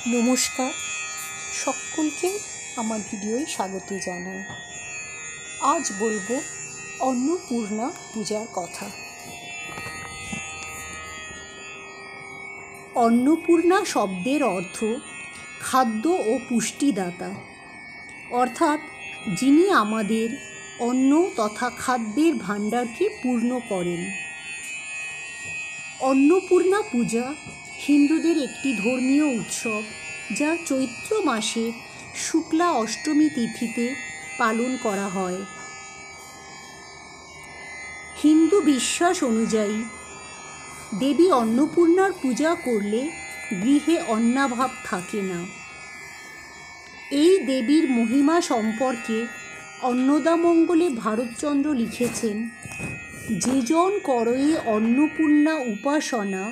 নমস্কার, সকলকে আমার ভিডিওয় স্বাগত জানাই। আজ বলবো অন্নপূর্ণা পূজার কথা। অন্নপূর্ণা শব্দের অর্থ খাদ্য ও পুষ্টিদাতা, অর্থাৎ যিনি আমাদের অন্ন তথা খাদ্যের ভাণ্ডারকে পূর্ণ করেন। অন্নপূর্ণা পূজা হিন্দুদের একটি ধর্মীয় উৎসব, যা চৈত্র মাসের শুক্লা অষ্টমী তিথিতে পালন করা হয়। হিন্দু বিশ্বাস অনুযায়ী দেবী অন্নপূর্ণার পূজা করলে গৃহে অন্নাভাব থাকে না। এই দেবীর মহিমা সম্পর্কে অন্নদামঙ্গলে ভারতচন্দ্র লিখেছেন, যেজন করয়ে অন্নপূর্ণা উপাসনা,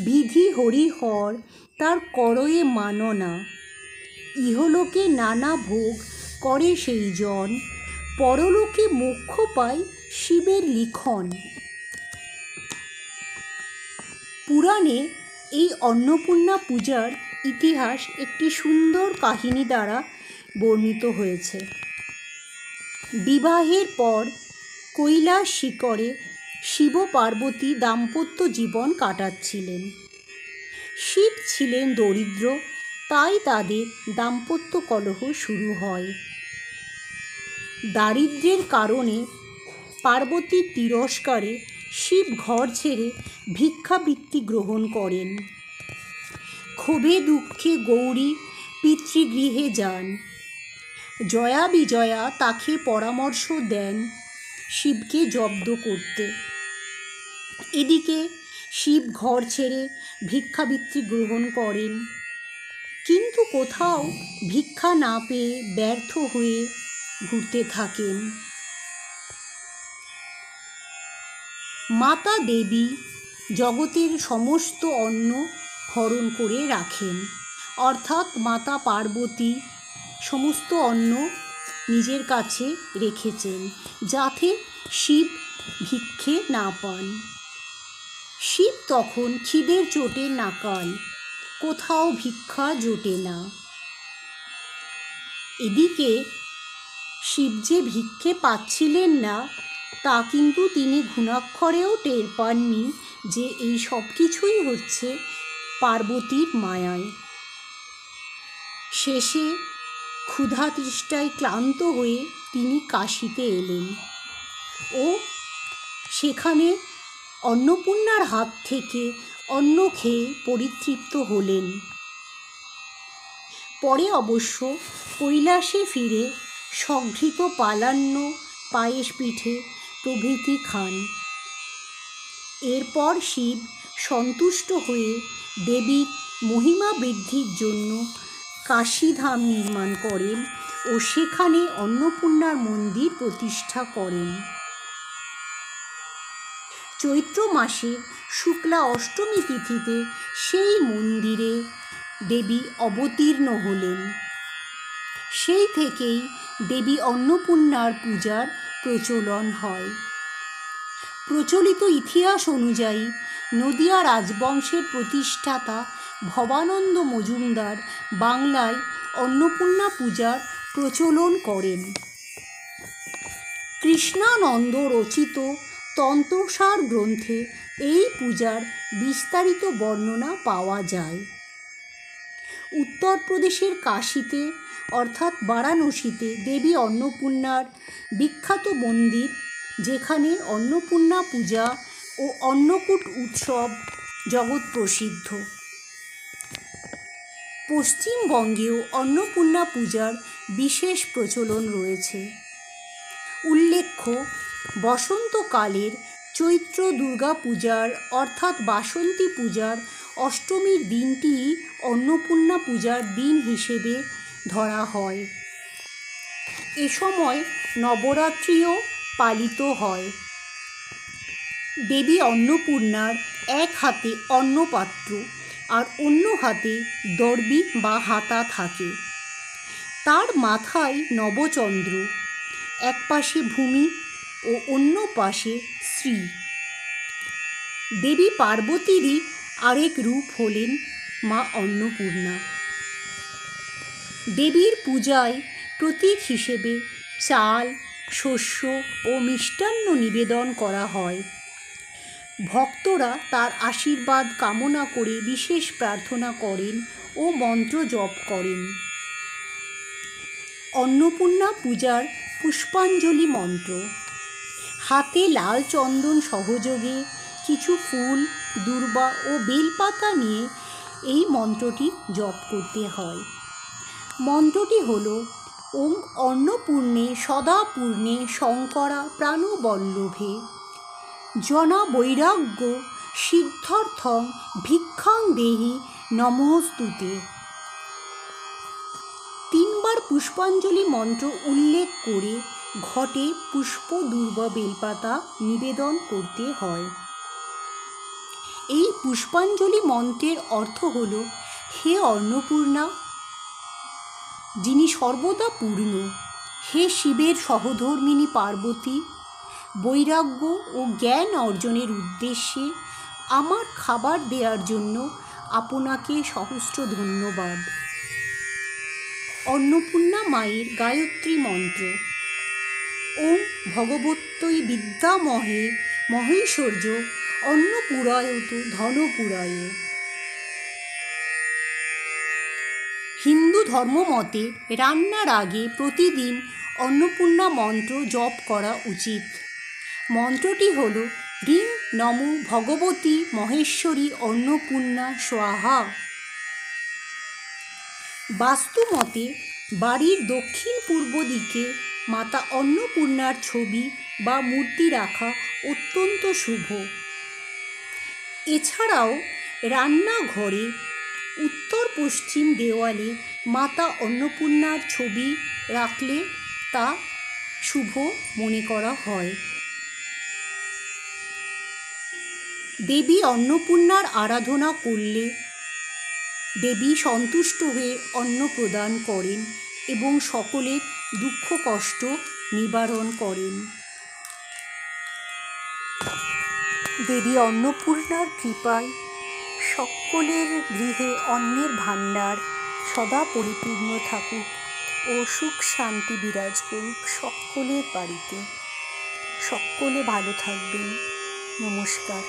বিধি হরিহর তার করয়ে মাননা। ইহলোকে নানা ভোগ করে সেই জন, পরলোকে মোক্ষ পায় শিবের লিখন। পুরাণে এই অন্নপূর্ণা পূজার ইতিহাস একটি সুন্দর কাহিনী দ্বারা বর্ণিত হয়েছে। বিবাহের পর কৈলাস শিখরে শিব পার্বতী দাম্পত্য জীবন কাটাচ্ছিলেন। শিব ছিলেন দরিদ্র, তাই তাদের দাম্পত্য কলহ শুরু হয়। দারিদ্র্যের কারণে পার্বতীর তিরস্কারে শিব ঘর ছেড়ে ভিক্ষাবৃত্তি গ্রহণ করেন। ক্ষোভে দুঃখে গৌরী পিতৃগৃহে যান। জয়া বিজয়া তাকে পরামর্শ দেন শিবকে জব্দ করতে। এদিকে শিব ঘর ছেড়ে ভিক্ষাবৃত্তি গ্রহণ করেন, কিন্তু কোথাও ভিক্ষা না পেয়ে ব্যর্থ হয়ে ঘুরতে থাকেন। মাতা দেবী জগতের সমস্ত অন্ন হরণ করে রাখেন, অর্থাৎ মাতা পার্বতী সমস্ত অন্ন নিজের কাছে রেখেছেন, যাতে শিব ভিক্ষে না পান। শিব তখন খিদের চোটে নাকাল, কোথাও ভিক্ষা জোটে না। এদিকে শিব যে ভিক্ষে পাচ্ছিলেন না, তা কিন্তু তিনি ঘুণাক্ষরেও টের পাননি যে এই সব কিছুই হচ্ছে পার্বতীর মায়ায়। শেষে ক্ষুধা তৃষ্ণায় ক্লান্ত হয়ে তিনি কাশীতে এলেন ও সেখানে অন্নপূর্ণার হাত থেকে অন্ন খেয়ে পরিতৃপ্ত হলেন। পরে অবশ্য কৈলাসে ফিরে সংঘৃত পালান্ন, পায়েস পিঠে প্রভৃতি খান। এরপর শিব সন্তুষ্ট হয়ে দেবীর মহিমা বৃদ্ধির জন্য কাশীধাম নির্মাণ করেন ও সেখানে অন্নপূর্ণার মন্দির প্রতিষ্ঠা করেন। চৈত্র মাসে শুক্লা অষ্টমী তিথিতে সেই মন্দিরে দেবী অবতীর্ণ হলেন। সেই থেকেই দেবী অন্নপূর্ণার পূজার প্রচলন হয়। প্রচলিত ইতিহাস অনুযায়ী নদিয়া রাজবংশের প্রতিষ্ঠাতা ভবানন্দ মজুমদার বাংলায় অন্নপূর্ণা পূজার প্রচলন করেন। কৃষ্ণানন্দ রচিত তন্ত্রসার গ্রন্থে এই পূজার বিস্তারিত বর্ণনা পাওয়া যায়। উত্তরপ্রদেশের কাশীতে অর্থাৎ বারাণসীতে দেবী অন্নপূর্ণার বিখ্যাত মন্দির, যেখানে অন্নপূর্ণা পূজা ও অন্নকূট উৎসব জগৎ প্রসিদ্ধ। পশ্চিমবঙ্গেও অন্নপূর্ণা পূজার বিশেষ প্রচলন রয়েছে। উল্লেখ্য, বসন্তকালের চৈত্র দুর্গা পূজার অর্থাৎ বাসন্তী পূজার অষ্টমীর দিনটিই অন্নপূর্ণা পূজার দিন হিসেবে ধরা হয়। এ সময় নবরাত্রিও পালিত হয়। দেবী অন্নপূর্ণার এক হাতে অন্নপাত্র আর অন্য হাতে দর্বি বা হাতা থাকে। তার মাথায় নবচন্দ্র, এক পাশে ভূমি ও অন্য পাশে শ্রী। দেবী পার্বতীরই আরেক রূপ হলেন মা অন্নপূর্ণা। দেবীর পূজায় প্রতীক হিসেবে চাল, শস্য ও মিষ্টান্ন নিবেদন করা হয়। ভক্তরা তার আশীর্বাদ কামনা করে বিশেষ প্রার্থনা করেন ও মন্ত্র জপ করেন। অন্নপূর্ণা পূজার পুষ্পাঞ্জলি মন্ত্র। হাতে লাল চন্দন সহযোগে কিছু ফুল, দূর্বা ও বেলপাতা নিয়ে এই মন্ত্রটি জপ করতে হয়। মন্ত্রটি হল ওং অন্নপূর্ণে সদা পূর্ণে শঙ্করা প্রাণবল্লভে জনা বৈরাগ্য সিদ্ধার্থং ভিক্ষাং দেহি নমস্তুতে। 3 বার পুষ্পাঞ্জলি মন্ত্র উল্লেখ করে ঘটে পুষ্প, দূর্বা, বেলপাতা নিবেদন করতে হয়। এই পুষ্পাঞ্জলি মন্ত্রের অর্থ হল, হে অন্নপূর্ণা, যিনি সর্বদা পূর্ণ, হে শিবের সহধর্মিণী পার্বতী, বৈরাগ্য ও জ্ঞান অর্জনের উদ্দেশ্যে আমার খাবার দেওয়ার জন্য আপনাকে সহস্র ধন্যবাদ। অন্নপূর্ণা মায়ের গায়ত্রী মন্ত্র। ওম ভগবত্যৈ বিদ্যামহে মহৈশ্বর্য অন্নপূরায়তু ধনপূরায়। হিন্দু ধর্মমতে রান্নার আগে প্রতিদিন অন্নপূর্ণা মন্ত্র জপ করা উচিত। মন্ত্রটি হল রিং নমো ভগবতী মহেশ্বরী অন্নপূর্ণা স্বাহা। বাস্তুমতে বাড়ির দক্ষিণ পূর্ব দিকে মাতা অন্নপূর্ণার ছবি বা মূর্তি রাখা অত্যন্ত শুভ। এছাড়াও রান্নাঘরে উত্তর পশ্চিম দেওয়ালে মাতা অন্নপূর্ণার ছবি রাখলে তা শুভ মনে করা হয়। দেবী অন্নপূর্ণার আরাধনা করলে দেবী সন্তুষ্ট হয়ে অন্ন প্রদান করেন এবং সকলের দুঃখ কষ্ট নিবারণ করেন। দেবী অন্নপূর্ণার কৃপায় সকলের গৃহে অন্নের ভাণ্ডার সদা পরিপূর্ণ থাকুক ও সুখ শান্তি বিরাজ করুক সকলের বাড়িতে। সকলে ভালো থাকবেন। নমস্কার।